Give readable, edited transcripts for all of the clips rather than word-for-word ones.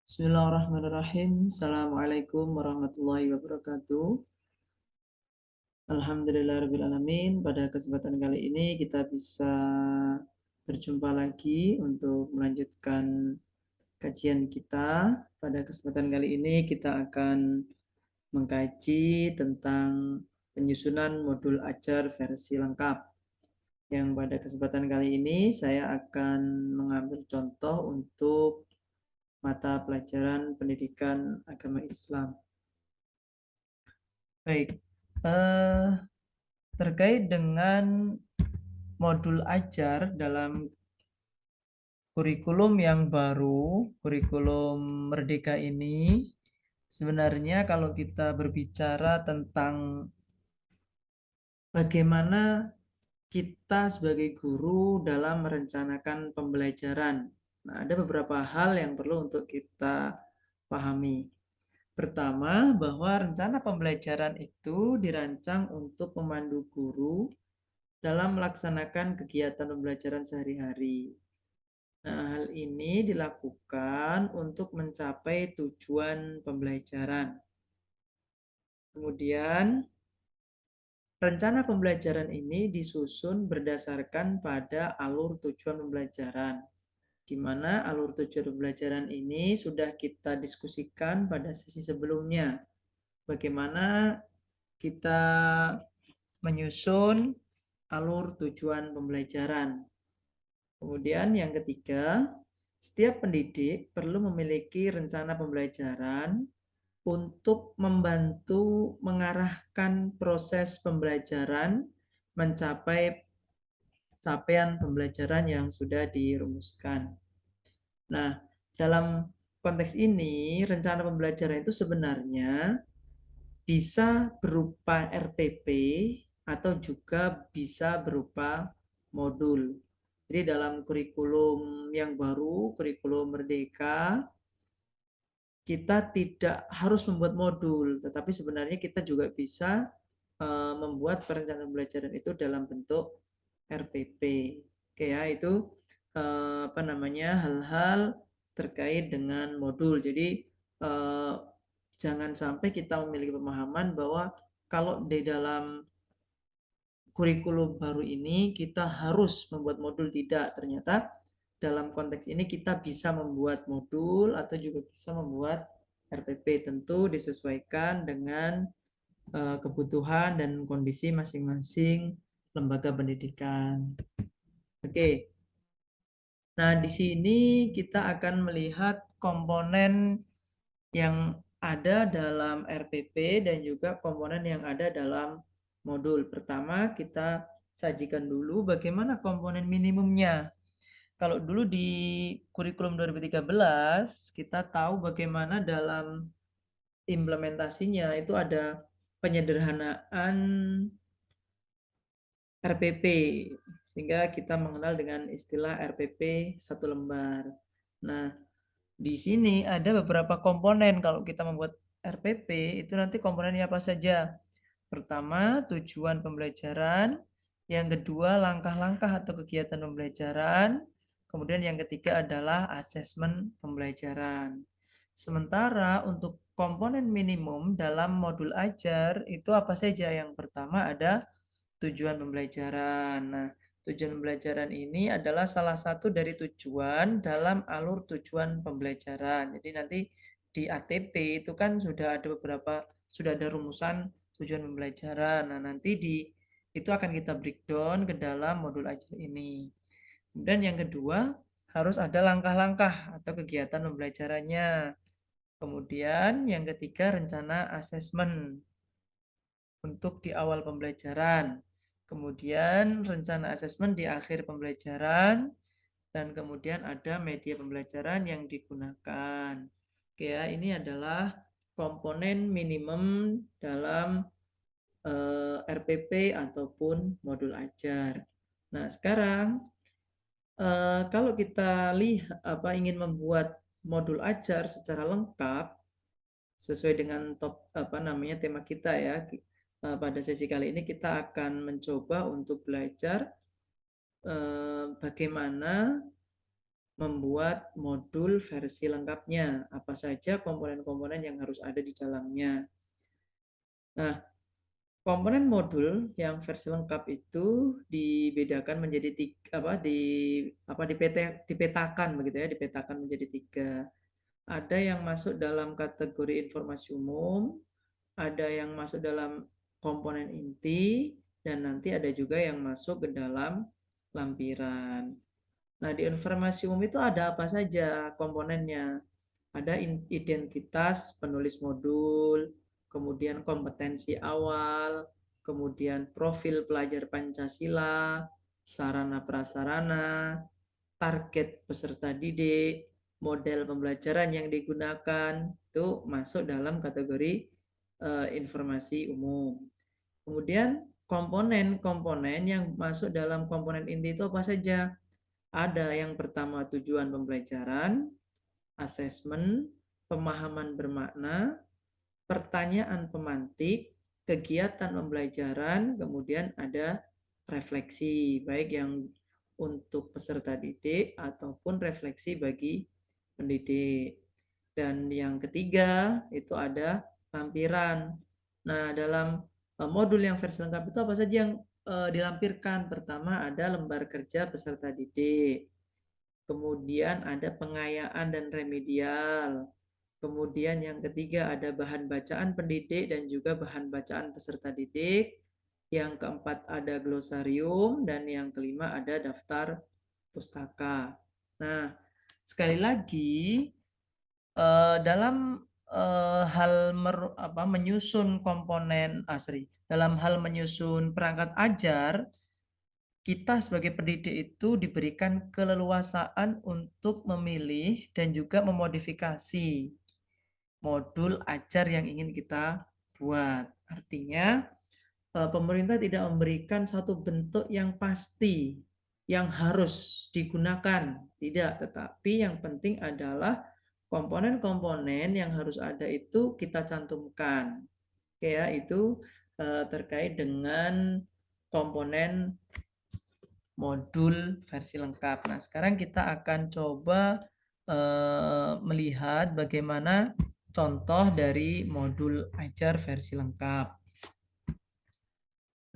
Bismillahirrahmanirrahim. Assalamualaikum warahmatullahi wabarakatuh. Alhamdulillahirrahmanirrahim. Pada kesempatan kali ini kita bisa berjumpa lagi untuk melanjutkan kajian kita. Pada kesempatan kali ini kita akan mengkaji tentang penyusunan modul ajar versi lengkap. Yang pada kesempatan kali ini saya akan mengambil contoh untuk mata pelajaran pendidikan agama Islam. Baik, terkait dengan modul ajar dalam kurikulum yang baru, kurikulum Merdeka ini, sebenarnya kalau kita berbicara tentang bagaimana kita sebagai guru dalam merencanakan pembelajaran. Nah, ada beberapa hal yang perlu untuk kita pahami. Pertama, bahwa rencana pembelajaran itu dirancang untuk memandu guru dalam melaksanakan kegiatan pembelajaran sehari-hari. Nah, hal ini dilakukan untuk mencapai tujuan pembelajaran. Kemudian, rencana pembelajaran ini disusun berdasarkan pada alur tujuan pembelajaran, di mana alur tujuan pembelajaran ini sudah kita diskusikan pada sesi sebelumnya. Bagaimana kita menyusun alur tujuan pembelajaran. Kemudian yang ketiga, setiap pendidik perlu memiliki rencana pembelajaran untuk membantu mengarahkan proses pembelajaran mencapai capaian pembelajaran yang sudah dirumuskan. Nah, dalam konteks ini, rencana pembelajaran itu sebenarnya bisa berupa RPP atau juga bisa berupa modul. Jadi dalam kurikulum yang baru, kurikulum Merdeka, kita tidak harus membuat modul, tetapi sebenarnya kita juga bisa membuat perencanaan pembelajaran itu dalam bentuk RPP. Oke ya, itu apa namanya hal-hal terkait dengan modul. Jadi jangan sampai kita memiliki pemahaman bahwa kalau di dalam kurikulum baru ini kita harus membuat modul, tidak. Ternyata dalam konteks ini kita bisa membuat modul atau juga bisa membuat RPP, tentu disesuaikan dengan kebutuhan dan kondisi masing-masing lembaga pendidikan. Oke. Nah, di sini kita akan melihat komponen yang ada dalam RPP dan juga komponen yang ada dalam modul. Pertama, kita sajikan dulu bagaimana komponen minimumnya. Kalau dulu di kurikulum 2013, kita tahu bagaimana dalam implementasinya itu ada penyederhanaan RPP, sehingga kita mengenal dengan istilah RPP satu lembar. Nah, di sini ada beberapa komponen kalau kita membuat RPP, itu nanti komponennya apa saja. Pertama, tujuan pembelajaran. Yang kedua, langkah-langkah atau kegiatan pembelajaran. Kemudian yang ketiga adalah asesmen pembelajaran. Sementara untuk komponen minimum dalam modul ajar itu apa saja? Yang pertama ada tujuan pembelajaran. Nah, tujuan pembelajaran ini adalah salah satu dari tujuan dalam alur tujuan pembelajaran. Jadi nanti di ATP itu kan sudah ada rumusan tujuan pembelajaran. Nah, nanti itu akan kita breakdown ke dalam modul ajar ini. Kemudian yang kedua, harus ada langkah-langkah atau kegiatan pembelajarannya. Kemudian yang ketiga, rencana asesmen untuk di awal pembelajaran. Kemudian rencana asesmen di akhir pembelajaran. Dan kemudian ada media pembelajaran yang digunakan. Oke ya, ini adalah komponen minimum dalam RPP ataupun modul ajar. Nah, sekarang kalau kita ingin membuat modul ajar secara lengkap sesuai dengan tema kita ya. Pada sesi kali ini kita akan mencoba untuk belajar bagaimana membuat modul versi lengkapnya. Apa saja komponen-komponen yang harus ada di dalamnya. Nah, komponen modul yang versi lengkap itu dibedakan menjadi tiga, dipetakan begitu ya, dipetakan menjadi tiga. Ada yang masuk dalam kategori informasi umum, ada yang masuk dalam komponen inti, dan nanti ada juga yang masuk ke dalam lampiran. Nah, di informasi umum itu ada apa saja komponennya? Ada identitas penulis modul, kemudian kompetensi awal, kemudian profil pelajar Pancasila, sarana prasarana, target peserta didik, model pembelajaran yang digunakan, itu masuk dalam kategori informasi umum. Kemudian komponen-komponen yang masuk dalam komponen inti itu apa saja? Ada yang pertama tujuan pembelajaran, asesmen, pemahaman bermakna, pertanyaan pemantik, kegiatan pembelajaran, kemudian ada refleksi, baik yang untuk peserta didik ataupun refleksi bagi pendidik. Dan yang ketiga itu ada lampiran. Nah, dalam modul yang versi lengkap itu apa saja yang dilampirkan? Pertama ada lembar kerja peserta didik. Kemudian ada pengayaan dan remedial. Kemudian yang ketiga ada bahan bacaan pendidik dan juga bahan bacaan peserta didik. Yang keempat ada glosarium dan yang kelima ada daftar pustaka. Nah, sekali lagi dalam hal menyusun komponen dalam hal menyusun perangkat ajar, kita sebagai pendidik itu diberikan keleluasaan untuk memilih dan juga memodifikasi modul ajar yang ingin kita buat. Artinya, pemerintah tidak memberikan satu bentuk yang pasti yang harus digunakan, tidak, tetapi yang penting adalah komponen-komponen yang harus ada itu kita cantumkan. Oke ya, itu terkait dengan komponen modul versi lengkap. Nah, sekarang kita akan coba melihat bagaimana contoh dari modul ajar versi lengkap.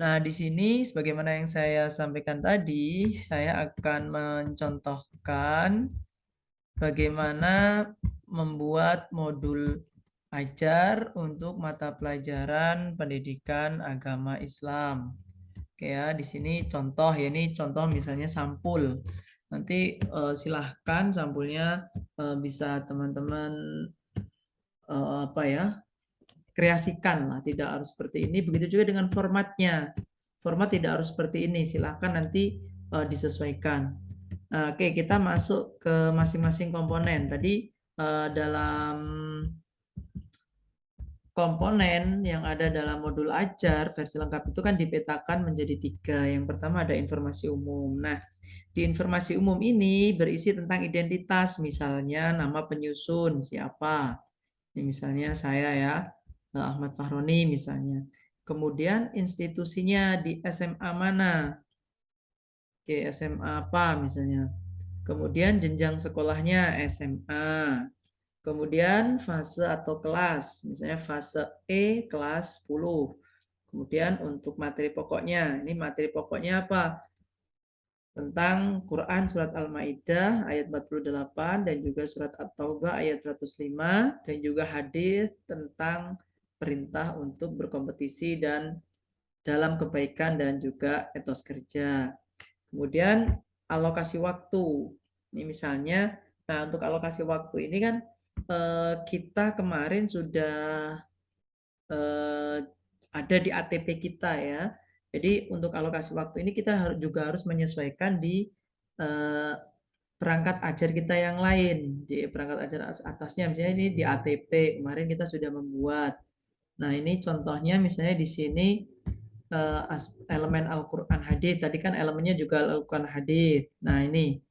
Nah, di sini sebagaimana yang saya sampaikan tadi, saya akan mencontohkan bagaimana membuat modul ajar untuk mata pelajaran pendidikan agama Islam. Oke ya, di sini contoh ya, ini contoh misalnya sampul. Nanti silahkan sampulnya bisa teman-teman kreasikan lah, tidak harus seperti ini. Begitu juga dengan formatnya. Format tidak harus seperti ini, silahkan nanti disesuaikan. Oke, kita masuk ke masing-masing komponen. Tadi dalam komponen yang ada dalam modul ajar versi lengkap itu kan dipetakan menjadi tiga. Yang pertama ada informasi umum. Nah, di informasi umum ini berisi tentang identitas, misalnya nama penyusun siapa. Ini misalnya saya ya, Ahmad Fahroni misalnya. Kemudian institusinya di SMA mana? Oke, SMA apa misalnya. Kemudian jenjang sekolahnya SMA. Kemudian fase atau kelas, misalnya fase E kelas 10. Kemudian untuk materi pokoknya, ini materi pokoknya apa? Tentang Quran surat Al-Maidah ayat 48 dan juga surat At-Taubah ayat 105 dan juga hadis tentang perintah untuk berkompetisi dan dalam kebaikan dan juga etos kerja. Kemudian alokasi waktu. Ini misalnya, nah untuk alokasi waktu ini kan kita kemarin sudah ada di ATP kita ya. Jadi untuk alokasi waktu ini kita juga harus menyesuaikan di perangkat ajar kita yang lain. Di perangkat ajar atasnya misalnya ini di ATP kemarin kita sudah membuat. Nah ini contohnya misalnya di sini elemen Al-Quran hadis. Tadi kan elemennya juga Al-Quran hadis. Nah ini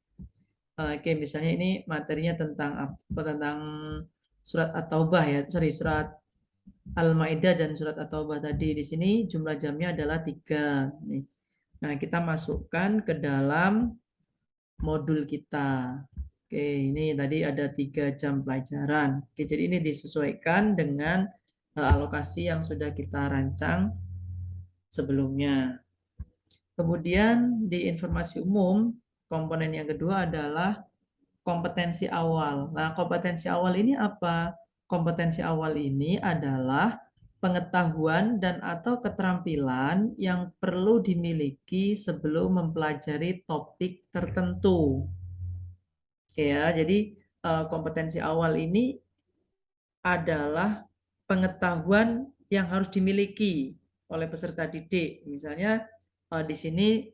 oke, misalnya ini materinya tentang tentang surat At-Taubah ya, surat Al-Maidah dan surat At-Taubah tadi. Di sini jumlah jamnya adalah 3. Nah, kita masukkan ke dalam modul kita. Oke, ini tadi ada 3 jam pelajaran. Oke, jadi ini disesuaikan dengan alokasi yang sudah kita rancang sebelumnya. Kemudian di informasi umum, komponen yang kedua adalah kompetensi awal. Nah, kompetensi awal ini apa? Kompetensi awal ini adalah pengetahuan dan atau keterampilan yang perlu dimiliki sebelum mempelajari topik tertentu. Oke ya, jadi kompetensi awal ini adalah pengetahuan yang harus dimiliki oleh peserta didik. Misalnya di sini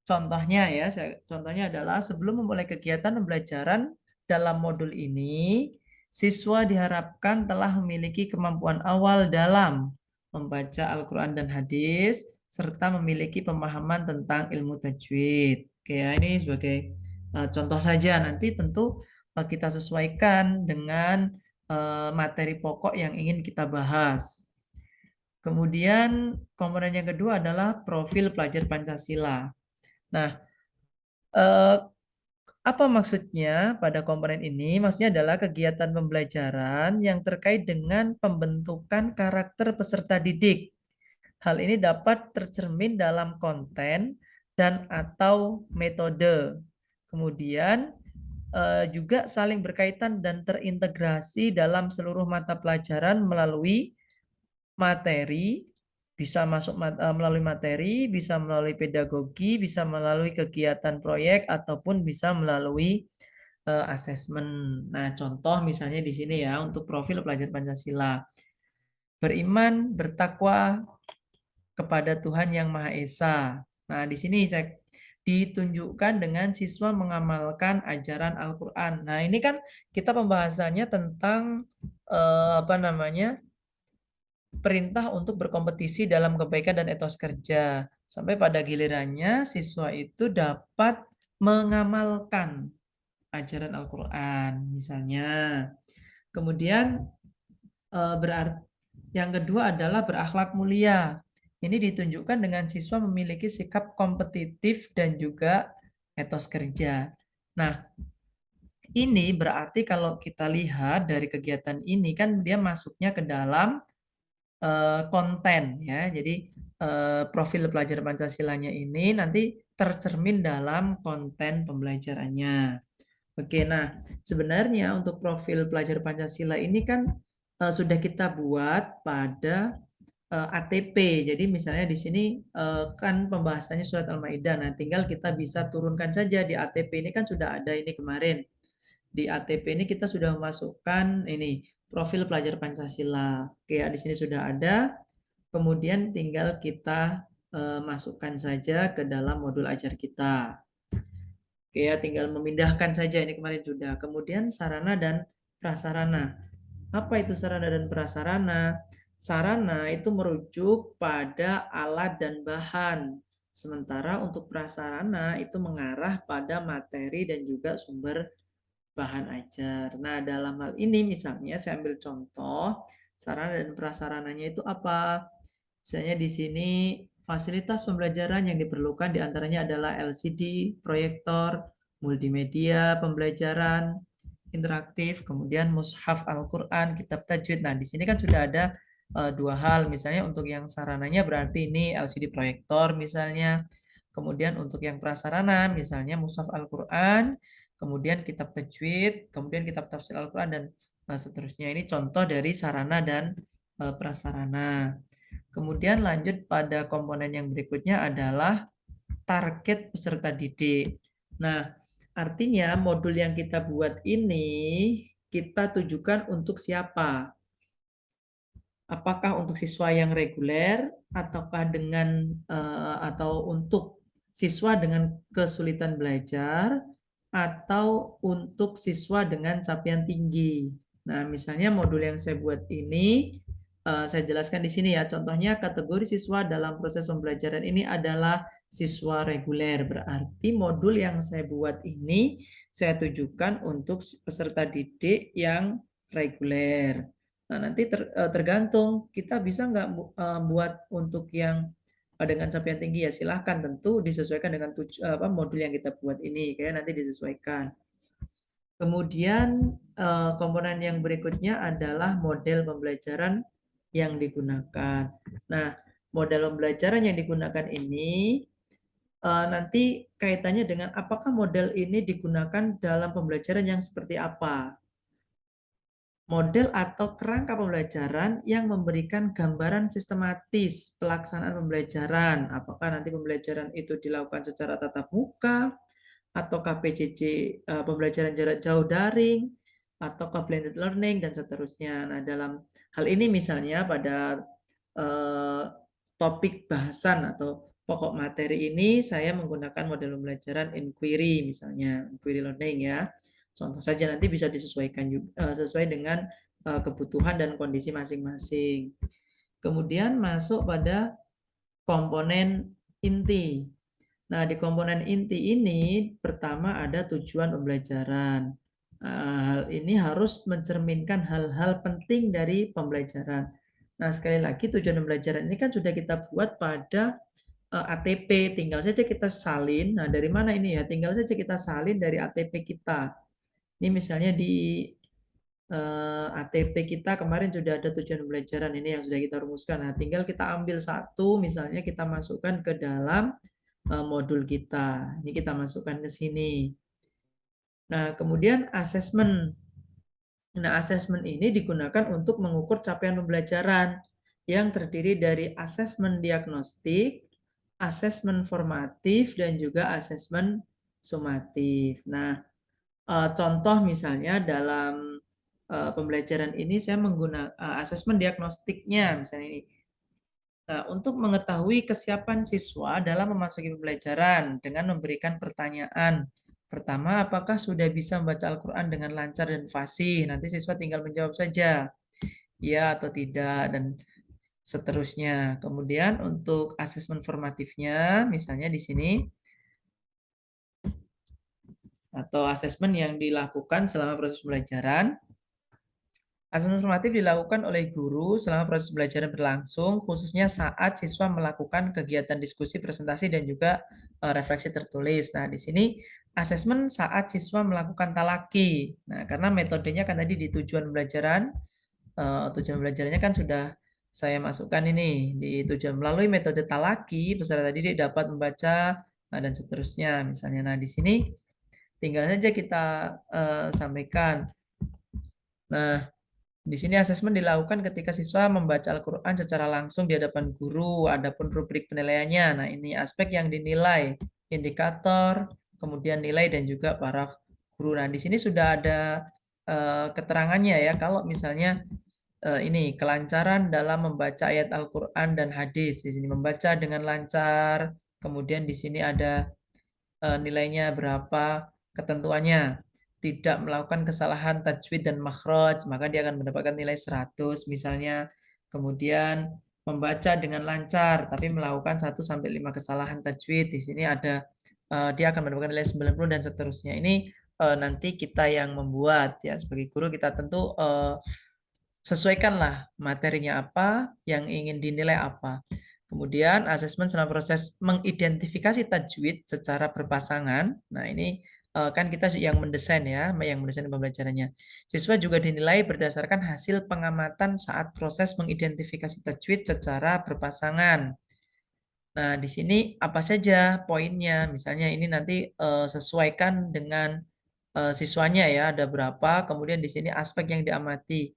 contohnya ya, contohnya adalah sebelum memulai kegiatan pembelajaran dalam modul ini, siswa diharapkan telah memiliki kemampuan awal dalam membaca Al-Quran dan hadis, serta memiliki pemahaman tentang ilmu tajwid. Oke, ya, ini sebagai contoh saja. Nanti tentu kita sesuaikan dengan materi pokok yang ingin kita bahas. Kemudian komponen yang kedua adalah profil pelajar Pancasila. Nah, apa maksudnya pada komponen ini? Maksudnya adalah kegiatan pembelajaran yang terkait dengan pembentukan karakter peserta didik. Hal ini dapat tercermin dalam konten dan atau metode. Kemudian juga saling berkaitan dan terintegrasi dalam seluruh mata pelajaran melalui materi, bisa masuk melalui materi, bisa melalui pedagogi, bisa melalui kegiatan proyek, ataupun bisa melalui asesmen. Nah, contoh misalnya di sini ya, untuk profil pelajar Pancasila. Beriman, bertakwa kepada Tuhan Yang Maha Esa. Nah, di sini saya ditunjukkan dengan siswa mengamalkan ajaran Al-Quran. Nah, ini kan kita pembahasannya tentang apa namanya, perintah untuk berkompetisi dalam kebaikan dan etos kerja. Sampai pada gilirannya siswa itu dapat mengamalkan ajaran Al-Quran misalnya. Kemudian berarti yang kedua adalah berakhlak mulia. Ini ditunjukkan dengan siswa memiliki sikap kompetitif dan juga etos kerja. Nah, ini berarti kalau kita lihat dari kegiatan ini kan dia masuknya ke dalam konten ya. Jadi profil pelajar Pancasilanya ini nanti tercermin dalam konten pembelajarannya. Oke, nah sebenarnya untuk profil pelajar Pancasila ini kan sudah kita buat pada ATP. Jadi misalnya di sini kan pembahasannya surat Al-Maidah. Nah, tinggal kita bisa turunkan saja di ATP ini kan sudah ada ini kemarin. Di ATP ini kita sudah memasukkan ini profil pelajar Pancasila. Oke, ya, di sini sudah ada. Kemudian tinggal kita masukkan saja ke dalam modul ajar kita. Oke ya, tinggal memindahkan saja ini kemarin sudah. Kemudian sarana dan prasarana. Apa itu sarana dan prasarana? Sarana itu merujuk pada alat dan bahan. Sementara untuk prasarana itu mengarah pada materi dan juga sumber bahan ajar. Nah, dalam hal ini misalnya saya ambil contoh, sarana dan prasarananya itu apa? Misalnya di sini fasilitas pembelajaran yang diperlukan diantaranya adalah LCD, proyektor, multimedia, pembelajaran interaktif, kemudian mushaf Al-Quran, kitab tajwid. Nah, di sini kan sudah ada dua hal. Misalnya untuk yang sarananya berarti ini LCD proyektor misalnya. Kemudian untuk yang prasarana misalnya mushaf Al-Quran, kemudian kitab tajwid, kemudian kitab tafsir Al-Quran, dan seterusnya. Ini contoh dari sarana dan prasarana. Kemudian lanjut pada komponen yang berikutnya adalah target peserta didik. Nah, artinya modul yang kita buat ini kita tujukan untuk siapa? Apakah untuk siswa yang reguler ataukah dengan atau untuk siswa dengan kesulitan belajar atau untuk siswa dengan capaian tinggi. Nah, misalnya modul yang saya buat ini saya jelaskan di sini ya. Contohnya kategori siswa dalam proses pembelajaran ini adalah siswa reguler. Berarti modul yang saya buat ini saya tujukan untuk peserta didik yang reguler. Nah, nanti tergantung kita bisa nggak buat untuk yang dengan capaian tinggi ya silahkan, tentu disesuaikan dengan modul yang kita buat ini kayak nanti disesuaikan. Kemudian komponen yang berikutnya adalah model pembelajaran yang digunakan. Nah, model pembelajaran yang digunakan ini nanti kaitannya dengan apakah model ini digunakan dalam pembelajaran yang seperti apa. Model atau kerangka pembelajaran yang memberikan gambaran sistematis pelaksanaan pembelajaran. Apakah nanti pembelajaran itu dilakukan secara tatap muka, ataukah PJJ pembelajaran jarak jauh daring, ataukah blended learning, dan seterusnya. Nah, dalam hal ini misalnya pada topik bahasan atau pokok materi ini saya menggunakan model pembelajaran inquiry misalnya, inquiry learning ya. Contoh saja nanti bisa disesuaikan juga, sesuai dengan kebutuhan dan kondisi masing-masing. Kemudian masuk pada komponen inti. Nah, di komponen inti ini pertama ada tujuan pembelajaran. Hal ini harus mencerminkan hal-hal penting dari pembelajaran. Nah, sekali lagi tujuan pembelajaran ini kan sudah kita buat pada ATP, tinggal saja kita salin. Nah, dari mana ini ya? Tinggal saja kita salin dari ATP kita. Ini misalnya di ATP kita kemarin sudah ada tujuan pembelajaran ini yang sudah kita rumuskan. Nah, tinggal kita ambil satu, misalnya kita masukkan ke dalam modul kita. Ini kita masukkan ke sini. Nah, kemudian asesmen. Nah, asesmen ini digunakan untuk mengukur capaian pembelajaran yang terdiri dari asesmen diagnostik, asesmen formatif, dan juga asesmen sumatif. Nah, contoh misalnya dalam pembelajaran ini saya menggunakan asesmen diagnostiknya, misalnya ini. Nah, untuk mengetahui kesiapan siswa dalam memasuki pembelajaran dengan memberikan pertanyaan. Pertama, apakah sudah bisa membaca Al-Quran dengan lancar dan fasih? Nanti siswa tinggal menjawab saja, ya atau tidak, dan seterusnya. Kemudian untuk asesmen formatifnya, misalnya di sini, atau asesmen yang dilakukan selama proses pembelajaran. Asesmen formatif dilakukan oleh guru selama proses belajar berlangsung, khususnya saat siswa melakukan kegiatan diskusi, presentasi, dan juga refleksi tertulis. Nah, di sini asesmen saat siswa melakukan talaki. Nah, karena metodenya kan tadi di tujuan pembelajaran, tujuan belajarnya kan sudah saya masukkan ini di tujuan melalui metode talaki, peserta didik dapat membaca dan seterusnya. Misalnya, nah di sini tinggal saja kita sampaikan. Nah, di sini asesmen dilakukan ketika siswa membaca Al-Quran secara langsung di hadapan guru, adapun rubrik penilaiannya. Nah, ini aspek yang dinilai, indikator, kemudian nilai dan juga paraf guru. Nah, di sini sudah ada keterangannya ya, kalau misalnya ini kelancaran dalam membaca ayat Al-Quran dan hadis. Di sini membaca dengan lancar, kemudian di sini ada nilainya berapa, ketentuannya tidak melakukan kesalahan tajwid dan makhraj, maka dia akan mendapatkan nilai 100 misalnya. Kemudian membaca dengan lancar tapi melakukan 1 sampai 5 kesalahan tajwid, di sini ada dia akan mendapatkan nilai 90 dan seterusnya. Ini nanti kita yang membuat ya, sebagai guru kita tentu sesuaikanlah materinya apa, yang ingin dinilai apa. Kemudian asesmen selama proses mengidentifikasi tajwid secara berpasangan. Nah, ini kan kita yang mendesain ya, yang mendesain pembelajarannya. Siswa juga dinilai berdasarkan hasil pengamatan saat proses mengidentifikasi tajwid secara berpasangan. Nah, di sini apa saja poinnya? Misalnya ini nanti sesuaikan dengan siswanya ya, ada berapa. Kemudian di sini aspek yang diamati,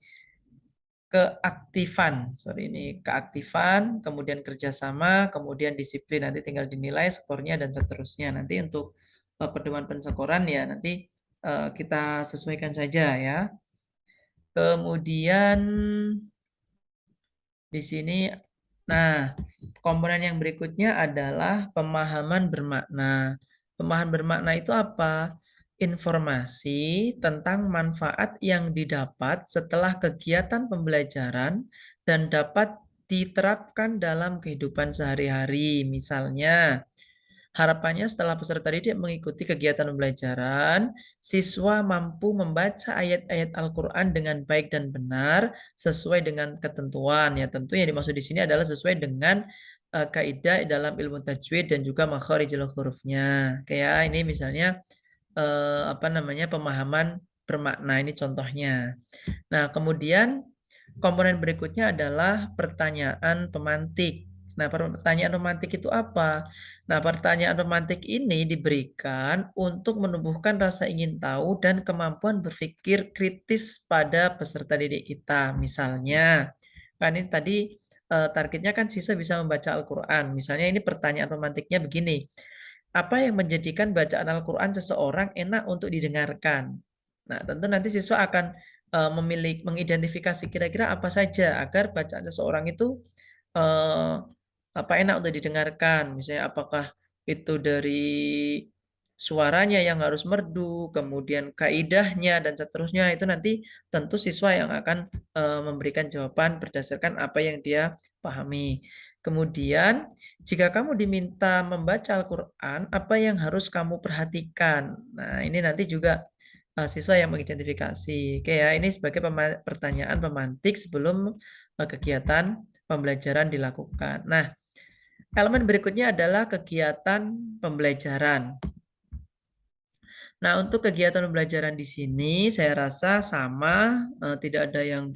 keaktifan, ini keaktifan, kemudian kerjasama, kemudian disiplin, nanti tinggal dinilai skornya dan seterusnya. Nanti untuk pedoman penskoran ya nanti kita sesuaikan saja ya. Kemudian di sini, nah komponen yang berikutnya adalah pemahaman bermakna. Pemahaman bermakna itu apa? Informasi tentang manfaat yang didapat setelah kegiatan pembelajaran dan dapat diterapkan dalam kehidupan sehari-hari. Misalnya, harapannya setelah peserta didik mengikuti kegiatan pembelajaran, siswa mampu membaca ayat-ayat Al-Quran dengan baik dan benar sesuai dengan ketentuan. Ya, tentu yang dimaksud di sini adalah sesuai dengan kaidah dalam ilmu tajwid dan juga makharijul hurufnya. Kayak ini misalnya apa namanya pemahaman bermakna. Ini contohnya. Nah, kemudian komponen berikutnya adalah pertanyaan pemantik. Nah, pertanyaan pemantik itu apa? Nah, pertanyaan pemantik ini diberikan untuk menumbuhkan rasa ingin tahu dan kemampuan berpikir kritis pada peserta didik kita. Misalnya, kan ini tadi targetnya kan siswa bisa membaca Al-Quran. Misalnya ini pertanyaan pemantiknya begini. Apa yang menjadikan bacaan Al-Quran seseorang enak untuk didengarkan? Nah, tentu nanti siswa akan mengidentifikasi kira-kira apa saja agar bacaan seseorang itu eh, apa enak untuk didengarkan. Misalnya apakah itu dari suaranya yang harus merdu, kemudian kaidahnya dan seterusnya itu nanti tentu siswa yang akan memberikan jawaban berdasarkan apa yang dia pahami. Kemudian jika kamu diminta membaca Al-Quran, apa yang harus kamu perhatikan? Nah, ini nanti juga siswa yang mengidentifikasi. Oke ya, ini sebagai pertanyaan pemantik sebelum kegiatan pembelajaran dilakukan. Nah, elemen berikutnya adalah kegiatan pembelajaran. Nah, untuk kegiatan pembelajaran di sini saya rasa sama, tidak ada yang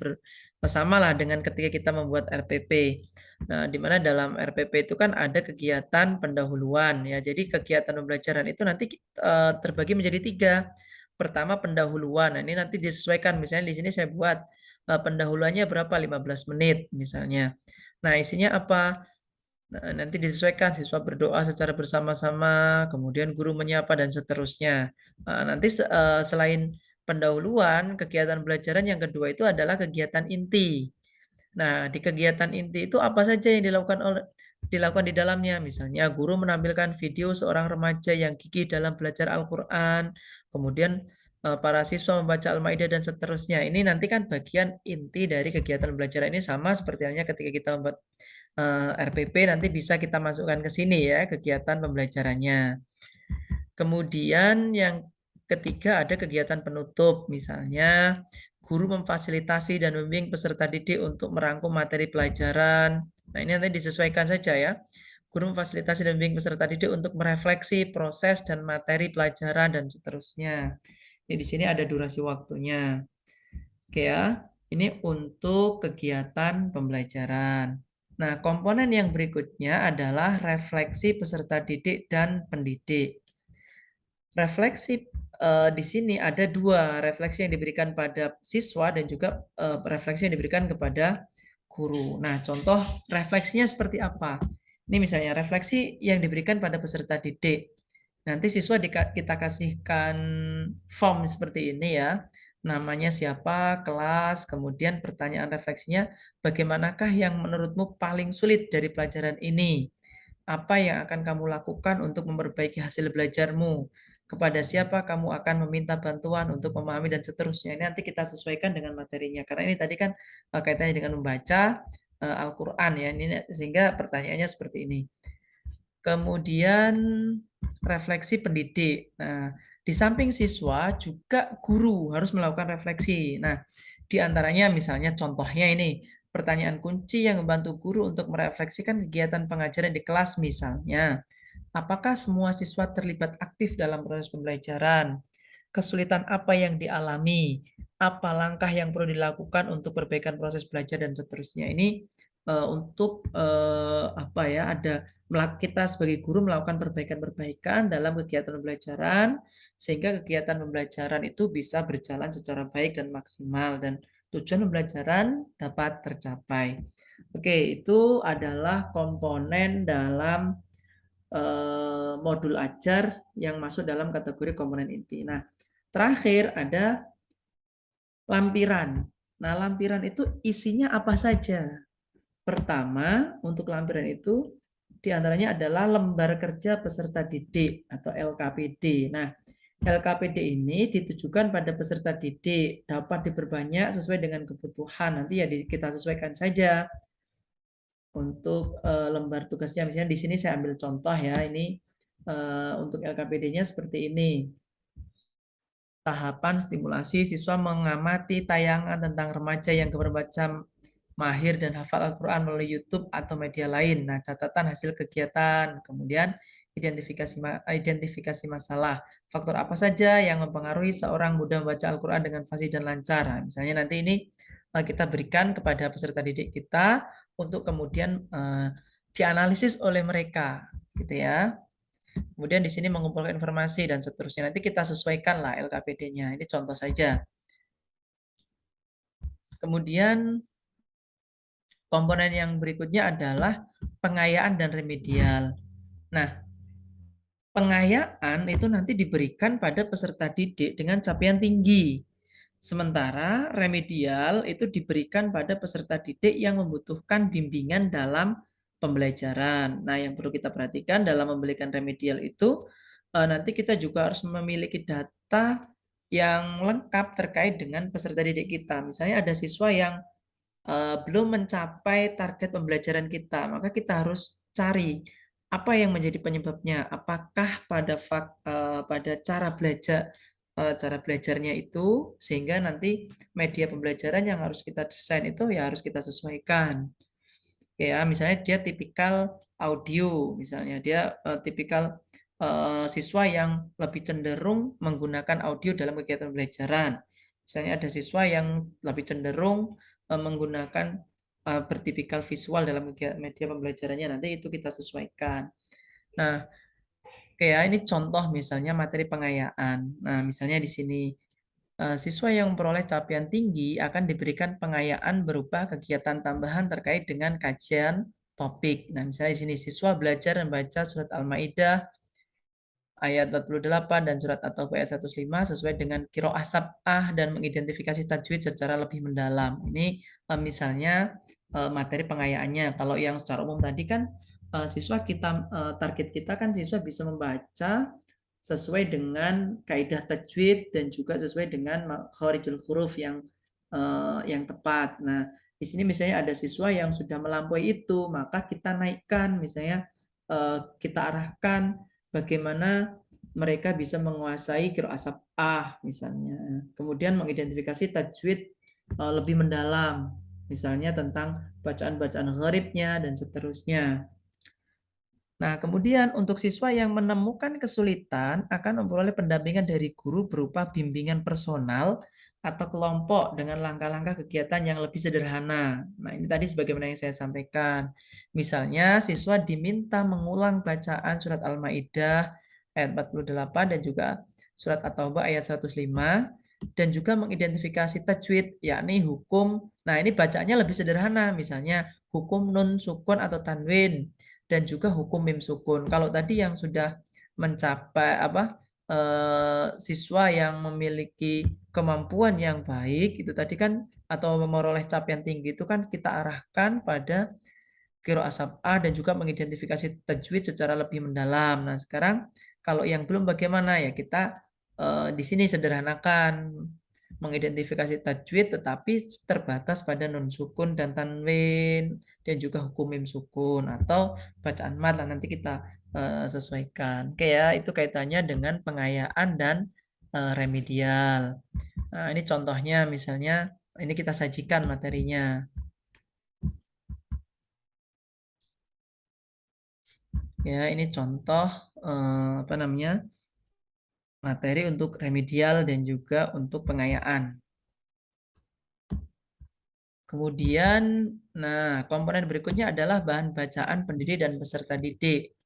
bersama lah dengan ketika kita membuat RPP. Nah, di mana dalam RPP itu kan ada kegiatan pendahuluan ya. Jadi kegiatan pembelajaran itu nanti terbagi menjadi 3. Pertama pendahuluan. Nah, ini nanti disesuaikan. Misalnya di sini saya buat pendahuluannya berapa? 15 menit misalnya. Nah, isinya apa? Nah, nanti disesuaikan siswa berdoa secara bersama-sama, kemudian guru menyapa dan seterusnya. Nah, nanti selain pendahuluan, kegiatan pembelajaran yang kedua itu adalah kegiatan inti. Nah, di kegiatan inti itu apa saja yang dilakukan di dalamnya? Misalnya guru menampilkan video seorang remaja yang gigih dalam belajar Al-Qur'an, kemudian para siswa membaca Al-Maidah dan seterusnya. Ini nanti kan bagian inti dari kegiatan pembelajaran ini sama seperti halnya ketika kita membuat RPP nanti bisa kita masukkan ke sini ya kegiatan pembelajarannya. Kemudian yang ketiga ada kegiatan penutup, misalnya guru memfasilitasi dan membimbing peserta didik untuk merangkum materi pelajaran. Nah, ini nanti disesuaikan saja ya. Guru memfasilitasi dan membimbing peserta didik untuk merefleksi proses dan materi pelajaran dan seterusnya. Ini di sini ada durasi waktunya. Oke ya, ini untuk kegiatan pembelajaran. Nah, komponen yang berikutnya adalah refleksi peserta didik dan pendidik. Refleksi di sini ada 2, refleksi yang diberikan pada siswa dan juga refleksi yang diberikan kepada guru. Nah, contoh refleksinya seperti apa? Ini misalnya refleksi yang diberikan pada peserta didik. Nanti siswa kita kasihkan form seperti ini ya. Namanya siapa, kelas, kemudian pertanyaan refleksinya, bagaimanakah yang menurutmu paling sulit dari pelajaran ini? Apa yang akan kamu lakukan untuk memperbaiki hasil belajarmu? Kepada siapa kamu akan meminta bantuan untuk memahami dan seterusnya. Ini nanti kita sesuaikan dengan materinya. Karena ini tadi kan kaitannya dengan membaca Al-Quran ya. Ini sehingga pertanyaannya seperti ini. Kemudian refleksi pendidik. Nah, di samping siswa juga guru harus melakukan refleksi. Nah, di antaranya misalnya contohnya ini, pertanyaan kunci yang membantu guru untuk merefleksikan kegiatan pengajaran di kelas misalnya. Apakah semua siswa terlibat aktif dalam proses pembelajaran? Kesulitan apa yang dialami? Apa langkah yang perlu dilakukan untuk perbaikan proses belajar dan seterusnya. Ini untuk apa ya, ada kita sebagai guru melakukan perbaikan-perbaikan dalam kegiatan pembelajaran sehingga kegiatan pembelajaran itu bisa berjalan secara baik dan maksimal dan tujuan pembelajaran dapat tercapai. Oke, itu adalah komponen dalam modul ajar yang masuk dalam kategori komponen inti. Nah, terakhir ada lampiran. Nah, lampiran itu isinya apa saja? Pertama, untuk lampiran itu diantaranya adalah lembar kerja peserta didik atau LKPD. Nah, LKPD ini ditujukan pada peserta didik, dapat diperbanyak sesuai dengan kebutuhan. Nanti ya kita sesuaikan saja untuk lembar tugasnya. Misalnya di sini saya ambil contoh ya, ini untuk LKPD-nya seperti ini. Tahapan stimulasi siswa mengamati tayangan tentang remaja yang berbaca mahir dan hafal Al-Quran melalui YouTube atau media lain. Nah, catatan hasil kegiatan. Kemudian identifikasi masalah. Faktor apa saja yang mempengaruhi seorang mudah membaca Al-Quran dengan fasih dan lancar. Nah, misalnya nanti ini kita berikan kepada peserta didik kita untuk kemudian dianalisis oleh mereka, gitu ya. Kemudian di sini mengumpulkan informasi dan seterusnya. Nanti kita sesuaikan lah LKPD-nya. Ini contoh saja. Kemudian komponen yang berikutnya adalah pengayaan dan remedial. Nah, pengayaan itu nanti diberikan pada peserta didik dengan capaian tinggi. Sementara remedial itu diberikan pada peserta didik yang membutuhkan bimbingan dalam pembelajaran. Nah, yang perlu kita perhatikan dalam memberikan remedial itu, nanti kita juga harus memiliki data yang lengkap terkait dengan peserta didik kita. Misalnya ada siswa yang belum mencapai target pembelajaran kita, maka kita harus cari apa yang menjadi penyebabnya. Apakah pada cara belajarnya itu, sehingga nanti media pembelajaran yang harus kita desain itu ya harus kita sesuaikan. Ya, misalnya dia tipikal audio, misalnya dia tipikal siswa yang lebih cenderung menggunakan audio dalam kegiatan pembelajaran. Misalnya ada siswa yang lebih cenderung menggunakan bertipikal visual dalam media pembelajarannya, nanti itu kita sesuaikan. Nah, kayak ini contoh misalnya materi pengayaan. Nah, misalnya di sini siswa yang memperoleh capaian tinggi akan diberikan pengayaan berupa kegiatan tambahan terkait dengan kajian topik. Nah, misalnya di sini siswa belajar membaca surat Al-Maidah ayat 48 dan surat At-Taubah ayat 105 sesuai dengan qiraah sab'ah dan mengidentifikasi tajwid secara lebih mendalam. Ini misalnya materi pengayaannya. Kalau yang secara umum tadi kan siswa kita target kita kan siswa bisa membaca sesuai dengan kaidah tajwid dan juga sesuai dengan makharijul huruf yang tepat. Nah, di sini misalnya ada siswa yang sudah melampaui itu, maka kita naikkan misalnya kita arahkan bagaimana mereka bisa menguasai qiraah sab'ah misalnya. Kemudian mengidentifikasi tajwid lebih mendalam, misalnya tentang bacaan-bacaan gharibnya dan seterusnya. Nah, kemudian untuk siswa yang menemukan kesulitan akan memperoleh pendampingan dari guru berupa bimbingan personal atau kelompok dengan langkah-langkah kegiatan yang lebih sederhana. Nah, ini tadi sebagaimana yang saya sampaikan. Misalnya, siswa diminta mengulang bacaan surat Al-Maidah ayat 48 dan juga surat At-Taubah ayat 105 dan juga mengidentifikasi tajwid, yakni hukum. Nah, ini bacaannya lebih sederhana, misalnya hukum nun sukun atau tanwin dan juga hukum mim sukun. Kalau tadi yang sudah mencapai siswa yang memiliki kemampuan yang baik itu tadi kan atau memperoleh capaian tinggi itu kan kita arahkan pada qiraah sab'ah dan juga mengidentifikasi tajwid secara lebih mendalam. Nah, sekarang kalau yang belum bagaimana ya kita di sini sederhanakan mengidentifikasi tajwid tetapi terbatas pada nun sukun dan tanwin dan juga hukum mim sukun atau bacaan mat lah nanti kita sesuaikan. Oke ya, itu kaitannya dengan pengayaan dan remedial. Nah, ini contohnya misalnya ini kita sajikan materinya. Ya, ini contoh apa namanya? Materi untuk remedial dan juga untuk pengayaan. Kemudian, nah, komponen berikutnya adalah bahan bacaan pendidik dan peserta didik.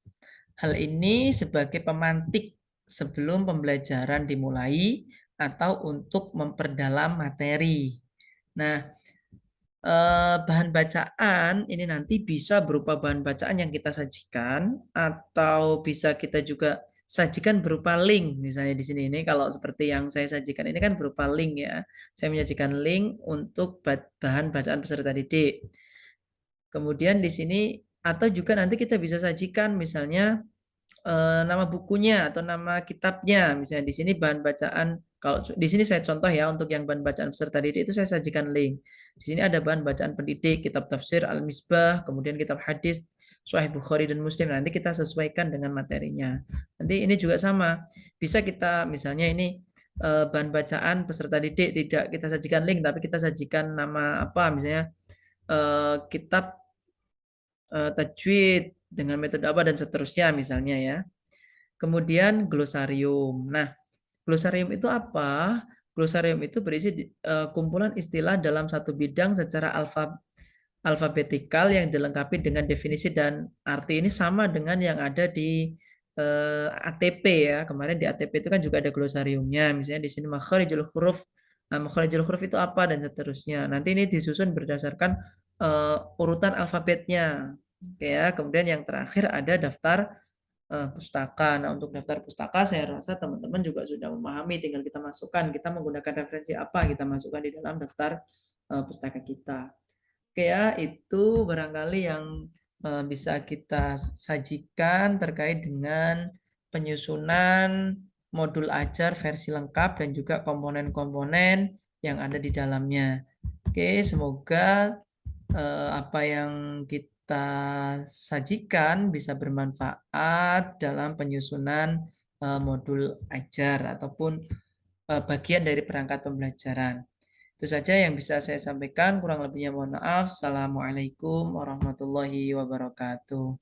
Hal ini sebagai pemantik sebelum pembelajaran dimulai atau untuk memperdalam materi. Nah, bahan bacaan ini nanti bisa berupa bahan bacaan yang kita sajikan atau bisa kita juga sajikan berupa link. Misalnya di sini ini kalau seperti yang saya sajikan ini kan berupa link ya. Saya menyajikan link untuk bahan bacaan peserta didik. Kemudian di sini atau juga nanti kita bisa sajikan misalnya nama bukunya atau nama kitabnya. Misalnya di sini bahan bacaan, kalau di sini saya contoh ya untuk yang bahan bacaan peserta didik itu saya sajikan link. Di sini ada bahan bacaan pendidik, kitab tafsir Al-Misbah, kemudian kitab hadis Sahih Bukhari dan Muslim. Nanti kita sesuaikan dengan materinya. Nanti ini juga sama. Bisa kita misalnya ini bahan bacaan peserta didik tidak kita sajikan link tapi kita sajikan nama apa misalnya kitab tajwid dengan metode apa dan seterusnya misalnya ya. Kemudian glosarium. Nah, glosarium itu apa? Glosarium itu berisi kumpulan istilah dalam satu bidang secara alfabetikal yang dilengkapi dengan definisi dan arti. Ini sama dengan yang ada di ATP ya. Kemarin di ATP itu kan juga ada glosariumnya. Misalnya di sini makharijul huruf. Nah, makharijul huruf itu apa dan seterusnya. Nanti ini disusun berdasarkan urutan alfabetnya. Oke ya. Kemudian yang terakhir ada daftar pustaka. Nah, untuk daftar pustaka saya rasa teman-teman juga sudah memahami, tinggal kita masukkan, kita menggunakan referensi apa, kita masukkan di dalam daftar pustaka kita. Oke ya, itu barangkali yang bisa kita sajikan terkait dengan penyusunan modul ajar versi lengkap dan juga komponen-komponen yang ada di dalamnya. Oke, semoga apa yang kita sajikan bisa bermanfaat dalam penyusunan modul ajar ataupun bagian dari perangkat pembelajaran. Itu saja yang bisa saya sampaikan, kurang lebihnya mohon maaf. Assalamualaikum warahmatullahi wabarakatuh.